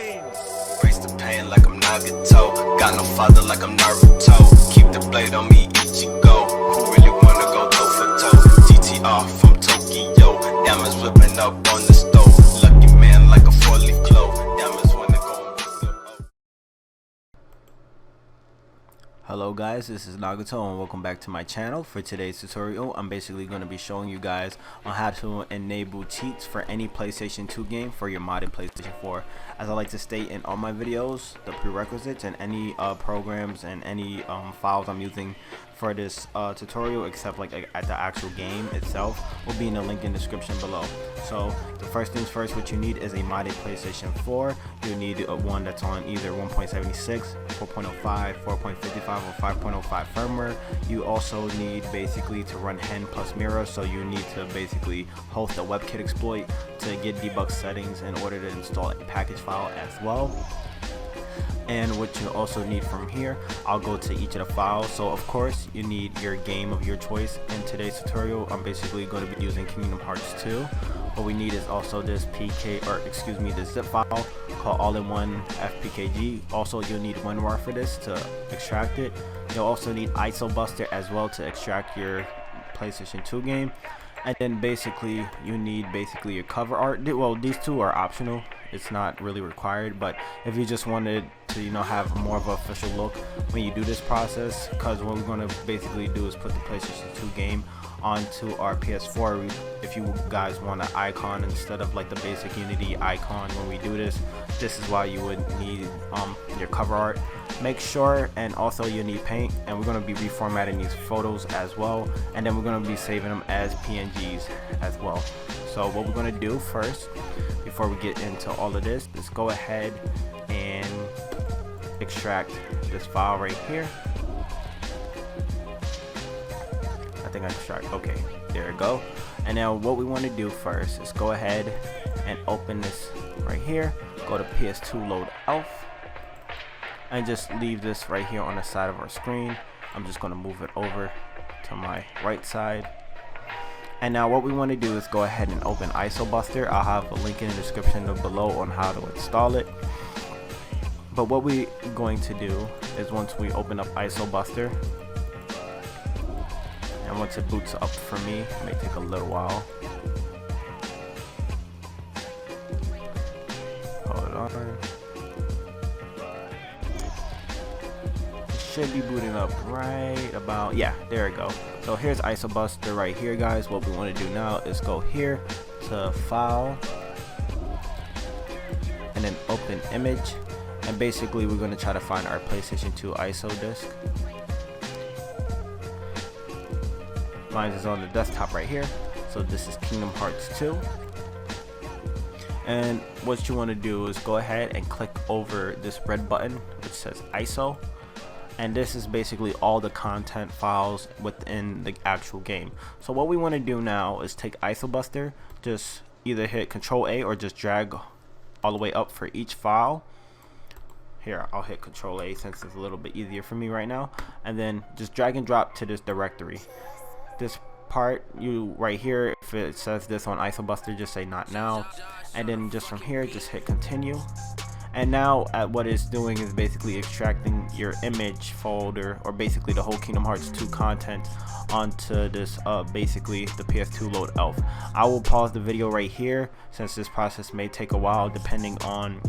Brace the pain like I'm Nagato. Got no father like I'm Naruto. Keep the blade on me, Ichigo. Who really wanna go toe for toe? GTR from Tokyo. Diamonds whipping up on the stove. Lucky man like a 4-leaf clove. Diamonds wanna go. Hello guys, this is Nagato and welcome back to my channel. For today's tutorial, I'm basically going to be showing you guys on how to enable cheats for any PlayStation 2 game for your modded PlayStation 4. As I like to state in all my videos, the prerequisites and any programs and any files I'm using for this tutorial, except like at the actual game itself, will be in the link in the description below. So the first things first, what you need is a modded PlayStation 4. You need one that's on either 1.76, 4.05, 4.55, or 5.05 firmware. You also need basically to run HEN+Mira, so you need to basically host a webkit exploit to get debug settings in order to install a package file as well. And what you also need from here, I'll go to each of the files. So of course you need your game of your choice. In today's tutorial, I'm basically going to be using Kingdom Hearts 2. What we need is also this this zip file called all-in-one FPKG. Also, you'll need WinRar for this to extract it. You'll also need IsoBuster as well to extract your PlayStation 2 game. And then basically you need your cover art. Well, these two are optional, it's not really required, but if you just wanted to have more of an official look when you do this process, because what we're going to basically do is put the PlayStation 2 game onto our PS4. If you guys want an icon instead of like the basic Unity icon when we do this, this is why you would need your cover art. Make sure, and also you need paint, and we're going to be reformatting these photos as well, and then we're going to be saving them as PNGs as well. So what we're going to do first, before we get into all of this, is go ahead and extract this file right here. I think I extract, okay, there we go. And now what we want to do first is go ahead and open this right here, go to PS2 load elf, and just leave this right here on the side of our screen. I'm just going to move it over to my right side. And now what we want to do is go ahead and open IsoBuster. I'll have a link in the description below on how to install it. But what we're going to do is, once we open up IsoBuster, and once it boots up for me, it may take a little while. Hold on. Should be booting up right about, yeah, there we go. So here's IsoBuster right here, guys. What we want to do now is go here to file and then open image, and basically we're going to try to find our PlayStation 2 ISO disk. Mine is on the desktop right here, so this is Kingdom Hearts 2. And what you want to do is go ahead and click over this red button which says ISO, and this is basically all the content files within the actual game. So what we want to do now is take IsoBuster, just either hit Control A or just drag all the way up for each file. Here, I'll hit Control A since it's a little bit easier for me right now, and then just drag and drop to this directory. This part, you right here, if it says this on IsoBuster, just say not now, and then just from here just hit continue. And now what it's doing is basically extracting your image folder, or basically the whole Kingdom Hearts 2 content, onto this basically the PS2 load elf. I will pause the video right here since this process may take a while depending on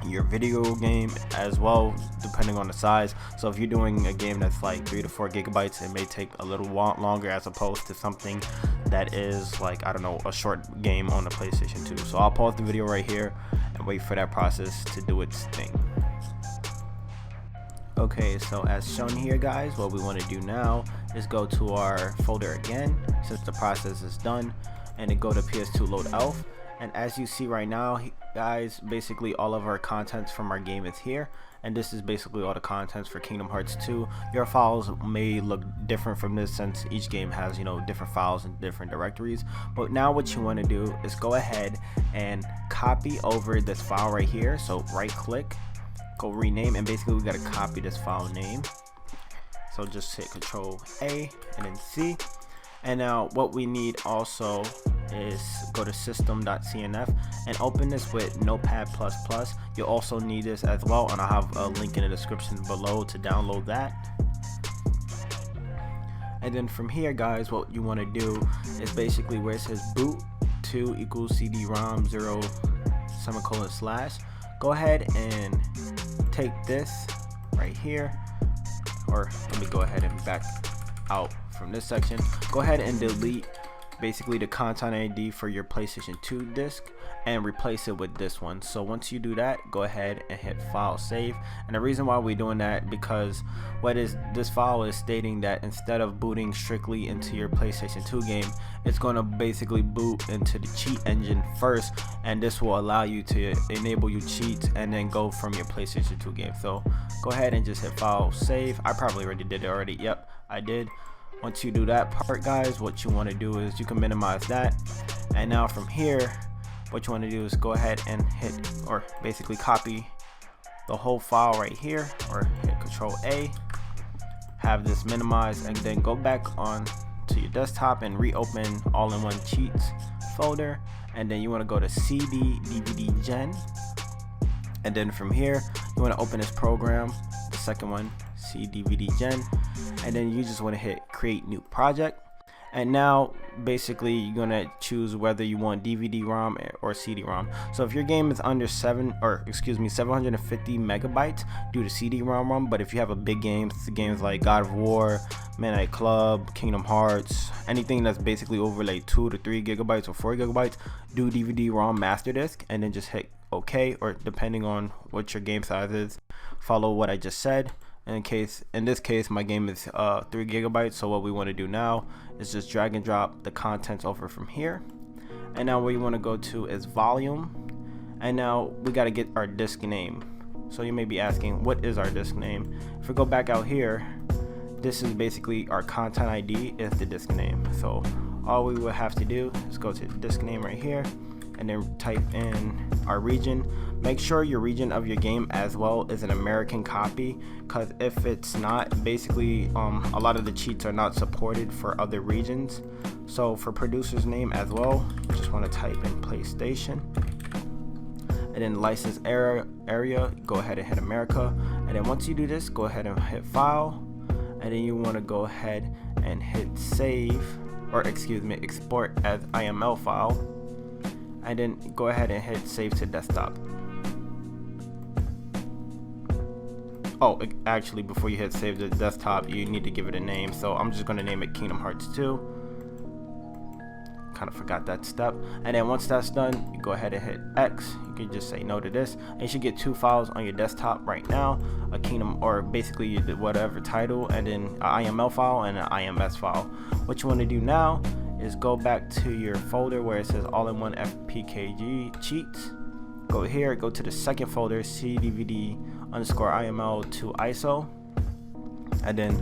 your video game as well, depending on the size. So if you're doing a game that's like 3 to 4 gigabytes, it may take a little longer as opposed to something that is like, I don't know, a short game on the PlayStation 2. So I'll pause the video right here and wait for that process to do its thing. Okay, so as shown here, guys, what we want to do now is go to our folder again since the process is done, and then go to PS2 load elf. And as you see right now, guys, basically all of our contents from our game is here, and this is basically all the contents for Kingdom Hearts 2. Your files may look different from this since each game has different files and different directories. But now what you want to do is go ahead and copy over this file right here. So right click, go rename, and basically we got to copy this file name. So just hit Control A and then C. And now what we need also is go to system.cnf and open this with NotePad++. You'll also need this as well, and I'll have a link in the description below to download that. And then from here, guys, what you want to do is basically where it says boot 2 equals cd-rom 0 semicolon / go ahead and take this right here, or let me go ahead and back out from this section. Go ahead and delete basically the content ID for your PlayStation 2 disc and replace it with this one. So once you do that, go ahead and hit file save. And the reason why we're doing that, because this file is stating that instead of booting strictly into your PlayStation 2 game, it's going to basically boot into the cheat engine first, and this will allow you to enable your cheats and then go from your PlayStation 2 game. So go ahead and just hit file save. I probably already did it already. Yep, I did. Once you do that part, guys, what you want to do is you can minimize that, and now from here what you want to do is go ahead and hit, or basically copy the whole file right here, or hit Control A, have this minimized, and then go back on to your desktop and reopen all-in-one cheats folder, and then you want to go to CD DVD Gen, and then from here you want to open this program, the second one, CD DVD Gen, and then you just want to hit create new project. And now basically you're gonna choose whether you want DVD-ROM or CD-ROM. So if your game is under 750 megabytes, do the CD-ROM. But if you have a big games like God of War, Midnight Club, Kingdom Hearts, anything that's basically over like 2 to 3 gigabytes or 4 gigabytes, do DVD-ROM master disk, and then just hit OK, or depending on what your game size is, follow what I just said. In this case my game is 3 gigabytes, so what we want to do now is just drag and drop the contents over from here, and now where you want to go to is volume, and now we got to get our disk name. So you may be asking, what is our disk name? If we go back out here, this is basically our content ID is the disk name. So all we will have to do is go to disk name right here, and then type in our region. Make sure your region of your game as well is an American copy, because if it's not, basically a lot of the cheats are not supported for other regions. So for producer's name as well, just want to type in PlayStation, and then license area, go ahead and hit America. And then once you do this, go ahead and hit file, and then you want to go ahead and hit save, or export as IML file, and then go ahead and hit save to desktop. Oh, actually, before you hit save to desktop, you need to give it a name. So I'm just going to name it Kingdom Hearts 2. Kind of forgot that step. And then once that's done, you go ahead and hit X. You can just say no to this, and you should get 2 files on your desktop right now: a Kingdom, or basically whatever title, and then an IML file and an IMS file. What you want to do now is go back to your folder where it says all-in-one FPKG cheats. Go here, go to the second folder, cdvd_IML to ISO, and then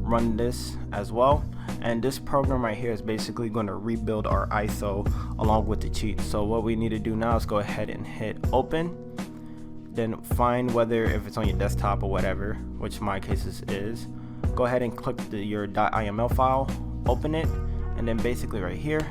run this as well. And this program right here is basically going to rebuild our ISO along with the cheats. So what we need to do now is go ahead and hit open, then find whether if it's on your desktop or whatever, which in my case is, go ahead and click your .iml file, open it, and then basically right here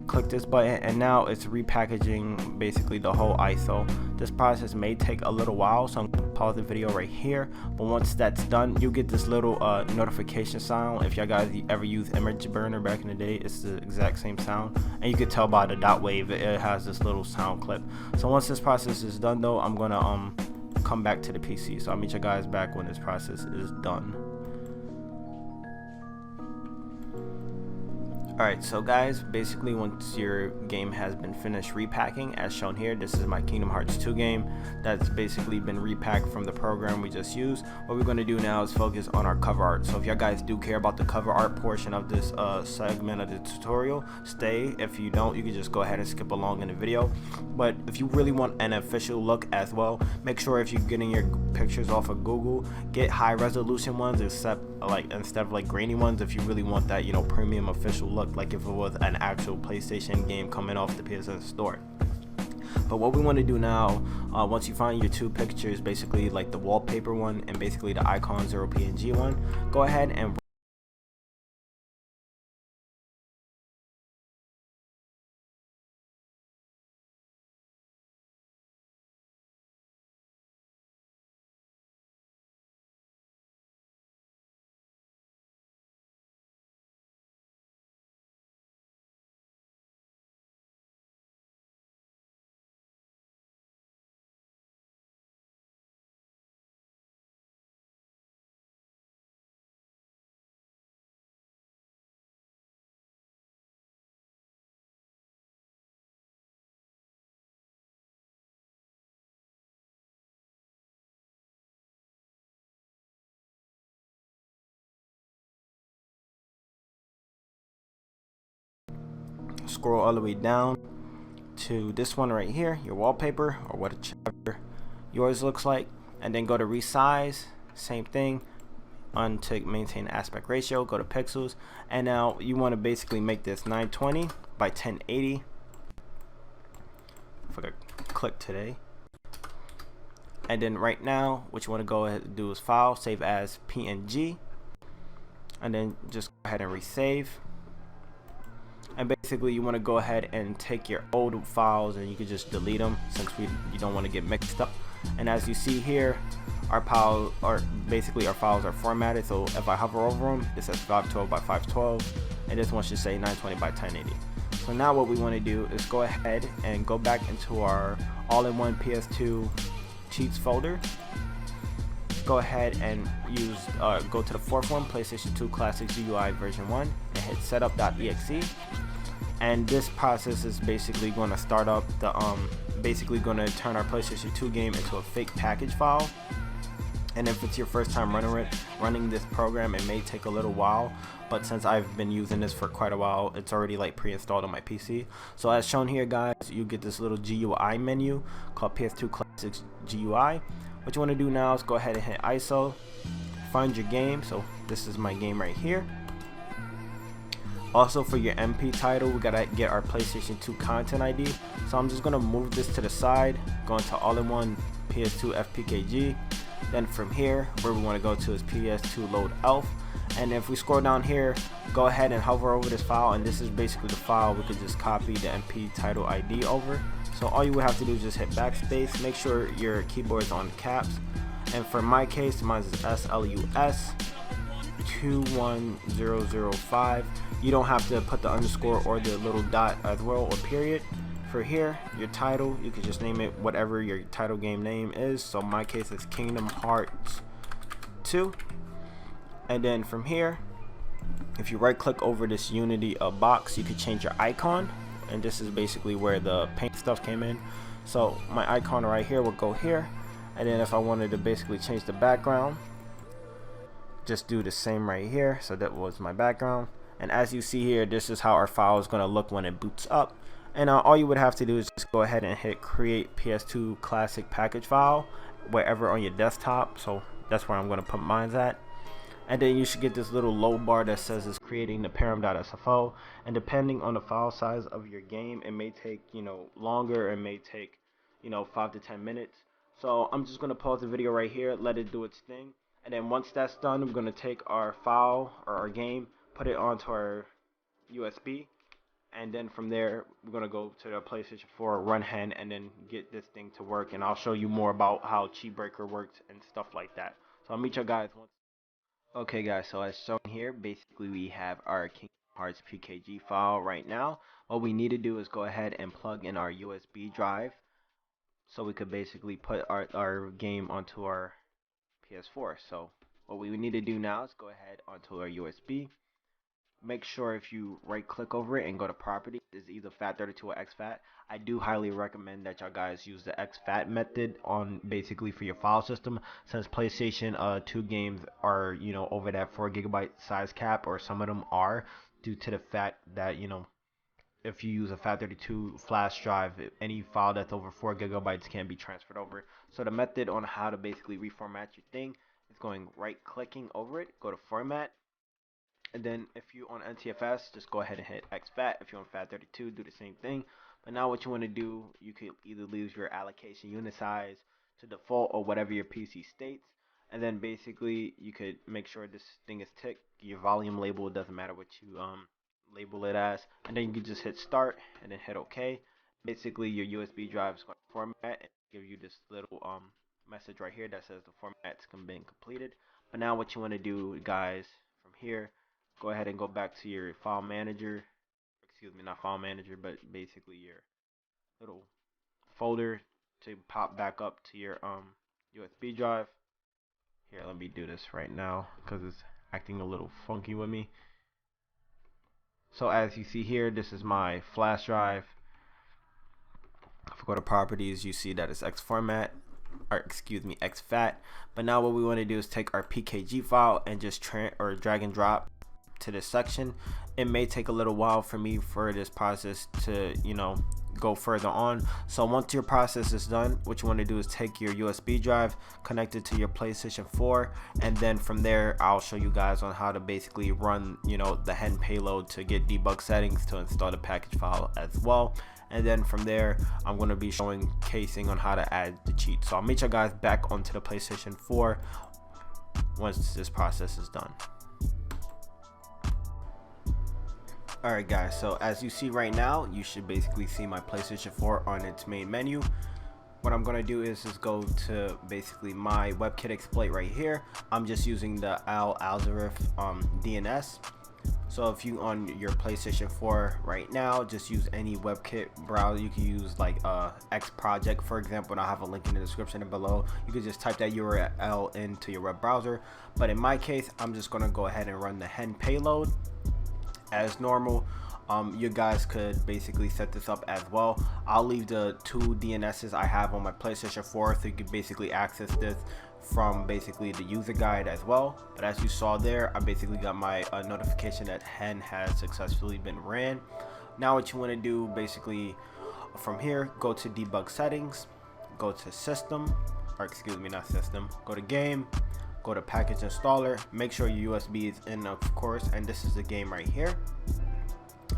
click this button, and now it's repackaging basically the whole ISO. This process may take a little while, so I'm going to pause the video right here, but once that's done, you get this little notification sound. If y'all guys ever use Image Burner back in the day, it's the exact same sound, and you can tell by the dot wave it has this little sound clip. So once this process is done though, I'm gonna come back to the PC, so I'll meet you guys back when this process is done. Alright, so guys, basically once your game has been finished repacking, as shown here, this is my Kingdom Hearts 2 game that's basically been repacked from the program we just used. What we're going to do now is focus on our cover art. So if y'all guys do care about the cover art portion of this segment of the tutorial, stay. If you don't, you can just go ahead and skip along in the video. But if you really want an official look as well, make sure if you're getting your pictures off of Google, get high resolution ones instead of like grainy ones, if you really want that, you know, premium official look, like if it was an actual PlayStation game coming off the PSN store. But what we want to do now, once you find your 2 pictures, basically like the wallpaper one and basically the icon 0PNG one, go ahead and scroll all the way down to this one right here, your wallpaper or whatever yours looks like, and then go to resize. Same thing, on to maintain aspect ratio, go to pixels, and now you want to basically make this 920 by 1080. I forgot to click today. And then right now what you want to go ahead and do is file, save as PNG, and then just go ahead and resave. And basically you want to go ahead and take your old files and you can just delete them, since you don't want to get mixed up. And as you see here, our files are formatted. So if I hover over them, it says 512 by 512, and this one should say 920 by 1080. So now what we want to do is go ahead and go back into our all-in-one PS2 cheats folder. Go ahead and use go to the fourth one, PlayStation 2 Classic GUI version 1, and hit setup.exe. And this process is basically going to start up the basically going to turn our PlayStation 2 game into a fake package file. And if it's your first time running this program, it may take a little while, but since I've been using this for quite a while, it's already like pre-installed on my PC. So as shown here, guys, you get this little GUI menu called PS2 Classic GUI. What you want to do now is go ahead and hit ISO, find your game. So this is my game right here. Also, for your MP title, we gotta get our PlayStation 2 content ID. So I'm just gonna move this to the side, go into all-in-one PS2 FPKG. Then from here, where we want to go to is PS2 load elf. And if we scroll down here, go ahead and hover over this file, and this is basically the file we could just copy the MP title ID over. So all you would have to do is just hit backspace, make sure your keyboard is on caps, and for my case, mine is SLUS 21005. You don't have to put the underscore or the little dot as well, or period. For here, your title, you can just name it whatever your title game name is. So in my case, it's Kingdom Hearts 2. And then from here, if you right click over this Unity box, you can change your icon, and this is basically where the paint stuff came in. So my icon right here will go here, and then if I wanted to basically change the background, just do the same right here. So that was my background, and as you see here, this is how our file is going to look when it boots up. And all you would have to do is just go ahead and hit create PS2 classic package file wherever on your desktop. So that's where I'm going to put mine at. And then you should get this little low bar that says it's creating the param.sfo, and depending on the file size of your game, it may take, you know, longer. It may take, you know, 5 to 10 minutes. So I'm just going to pause the video right here, let it do its thing, and then once that's done, I'm going to take our file or our game, put it onto our USB, and then from there we're going to go to the PlayStation 4, run HEN, and then get this thing to work. And I'll show you more about how Jailbreaker works and stuff like that. So I'll meet you guys once. Okay guys, so as shown here, basically we have our Kingdom Hearts PKG file right now. What we need to do is go ahead and plug in our USB drive so we could basically put our game onto our PS4. So what we need to do now is go ahead onto our USB. Make sure if you right click over it and go to properties, is either FAT32 or EXFAT. I do highly recommend that y'all guys use the EXFAT method on basically for your file system, since PlayStation 2 games are, you know, over that 4 GB size cap, or some of them are, due to the fact that, you know, if you use a FAT32 flash drive, any file that's over 4 GB can be transferred over. So the method on how to basically reformat your thing is going right clicking over it, go to format. And then if you're on NTFS, just go ahead and hit EXFAT. If you're on FAT32, do the same thing. But now what you want to do, you could either leave your allocation unit size to default or whatever your PC states. And then basically you could make sure this thing is ticked. Your volume label, it doesn't matter what you label it as. And then you can just hit start and then hit OK. Basically your USB drive is going to format and give you this little message right here that says the format's been completed. But now what you want to do, guys, from here, go ahead and go back to your file manager, excuse me, not file manager, but basically your little folder to pop back up to your USB drive. Here, let me do this right now because it's acting a little funky with me. So as you see here, this is my flash drive. If we go to properties, you see that it's EXFAT. But now what we want to do is take our PKG file and just drag and drop to this section. It may take a little while for me for this process to, you know, go further on. So once your process is done, what you want to do is take your USB drive, connect it to your PlayStation 4, and then from there I'll show you guys on how to basically run, you know, the HEN payload to get debug settings to install the package file as well. And then from there I'm going to be showing casing on how to add the cheat. So I'll meet you guys back onto the PlayStation 4 once this process is done. Alright guys, so as you see right now, you should basically see my PlayStation 4 on its main menu. What I'm going to do is just go to basically my WebKit exploit right here. I'm just using the Al-Azif DNS. So if you on your PlayStation 4 right now, just use any WebKit browser. You can use like X project, for example, and I'll have a link in the description below. You can just type that URL into your web browser. But in my case, I'm just going to go ahead and run the HEN payload as normal. You guys could basically set this up as well. I'll leave the 2 DNSs I have on my PlayStation 4 so you can basically access this from basically the user guide as well. But as you saw there, I basically got my notification that HEN has successfully been ran. Now what you want to do basically from here, go to debug settings, go to system, or excuse me, not system, go to game, go to package installer, make sure your USB is in, of course, and this is the game right here.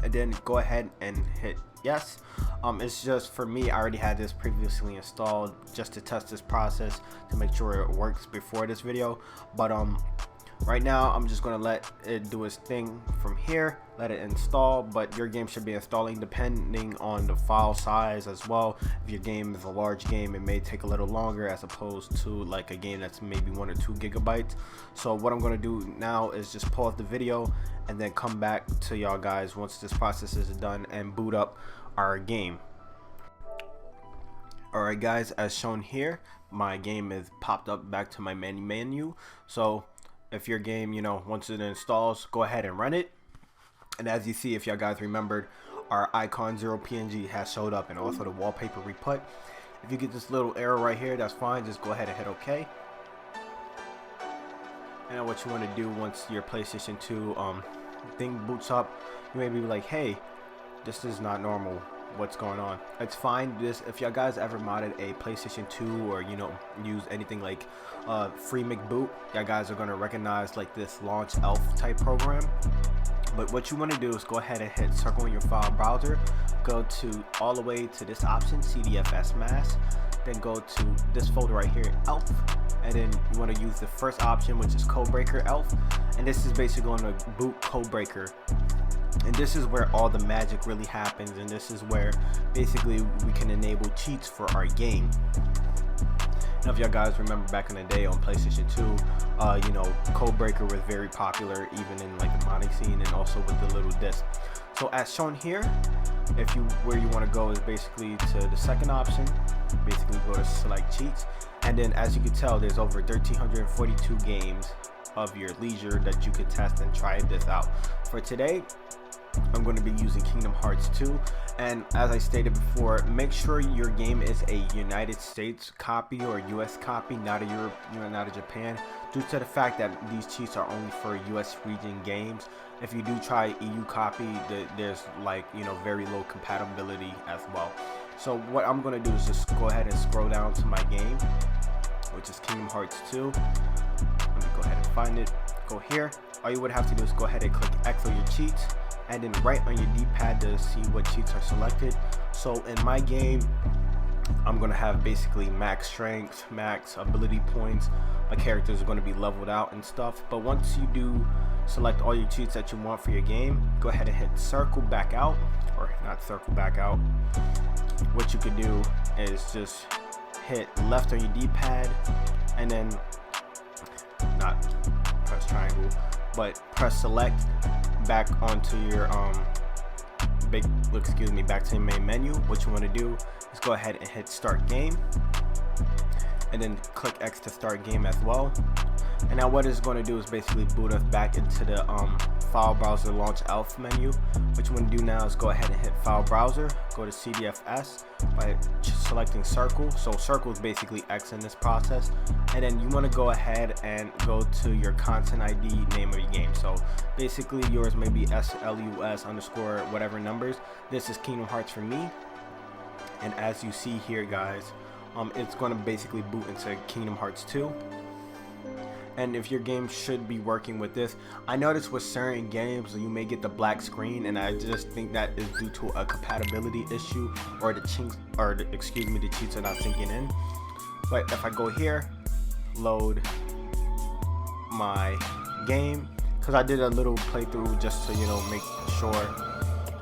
And then go ahead and hit yes. It's just for me, I already had this previously installed just to test this process to make sure it works before this video. But right now I'm just gonna let it do its thing from here, let it install. But your game should be installing depending on the file size as well. If your game is a large game, it may take a little longer as opposed to like a game that's maybe 1 or 2 gigabytes. So what I'm gonna do now is just pause the video and then come back to y'all guys once this process is done and boot up our game. Alright guys, as shown here, my game is popped up back to my menu. So if your game, you know, once it installs, go ahead and run it. And as you see, if y'all guys remembered, our icon 0png has showed up, and also the wallpaper we put. If you get this little error right here, that's fine. Just go ahead and hit OK. And what you want to do once your PlayStation 2 thing boots up, you may be like, hey, this is not normal. What's going on? It's fine. This, if y'all guys ever modded a PlayStation 2 or, you know, use anything like free McBoot, y'all guys are going to recognize like this launch elf type program. But what you want to do is go ahead and hit circle in your file browser, go to all the way to this option, CDFS mask, then go to this folder right here, elf, and then you want to use the first option, which is Codebreaker elf, and this is basically going to boot Codebreaker. And this is where all the magic really happens, and this is where basically we can enable cheats for our game. Now if y'all guys remember back in the day on PlayStation 2, you know, Codebreaker was very popular even in like the modding scene and also with the little disc. So as shown here, if you where you want to go is basically to the second option, basically go to select cheats, and then as you can tell, there's over 1,342 games of your leisure that you could test and try this out. For today, I'm going to be using Kingdom Hearts 2, and as I stated before, make sure your game is a United States copy or US copy, not a Europe, not a Japan, due to the fact that these cheats are only for US region games. If you do try EU copy, there's like, you know, very low compatibility as well. So what I'm going to do is just go ahead and scroll down to my game, which is Kingdom Hearts 2. Let me go ahead and find it. Go here. All you would have to do is go ahead and click X on your cheats, and then right on your D-pad to see what cheats are selected. So in my game, I'm gonna have basically max strength, max ability points. My characters are gonna be leveled out and stuff. But once you do select all your cheats that you want for your game, go ahead and hit circle back out, or not circle back out. What you could do is just hit left on your D-pad, and then not press triangle, but press select back onto your back to your main menu. What you want to do is go ahead and hit start game, and then click X to start game as well. And now what it's going to do is basically boot us back into the file browser launch elf menu. What you want to do now is go ahead and hit file browser, go to CDFS by selecting circle. So circle is basically X in this process, and then you want to go ahead and go to your content ID name of your game. So basically yours may be SLUS underscore whatever numbers. This is Kingdom Hearts for me, and as you see here, guys, it's going to basically boot into Kingdom Hearts 2. And if your game should be working with this, I noticed with certain games you may get the black screen, and I just think that is due to a compatibility issue, or the chinks, or the cheats are not sinking in. But if I go here, load my game, because I did a little playthrough just to, you know, make sure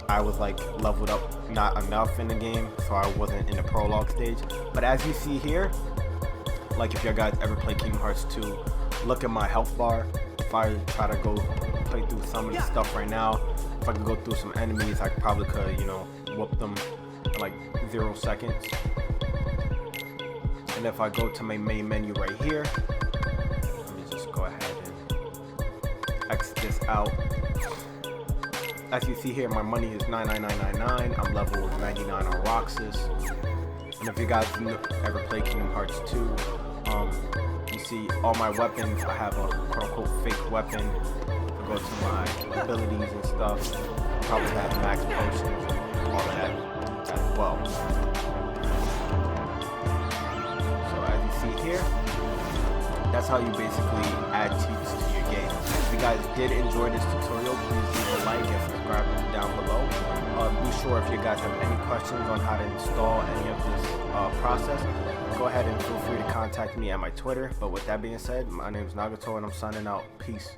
I was like leveled up not enough in the game, so I wasn't in the prologue stage. But as you see here, like if you guys ever play Kingdom Hearts 2, look at my health bar. If I try to go play through some of the stuff right now, if I could go through some enemies, I probably could, you know, whoop them in like 0 seconds. And if I go to my main menu right here, let me just go ahead and exit this out. As you see here, my money is 99999. I'm level 99 on Roxas. And if you guys ever play Kingdom Hearts 2, you see all my weapons. I have a quote-unquote fake weapon. I go to my abilities and stuff. Probably have max potions and all of that as well. So as you see here, that's how you basically add cheats to your game. If you guys did enjoy this tutorial, please leave a like and subscribe down below. Be sure if you guys have any questions on how to install any of this process, go ahead and feel free to contact me at my Twitter. But with that being said, my name is Nagato and I'm signing out. Peace.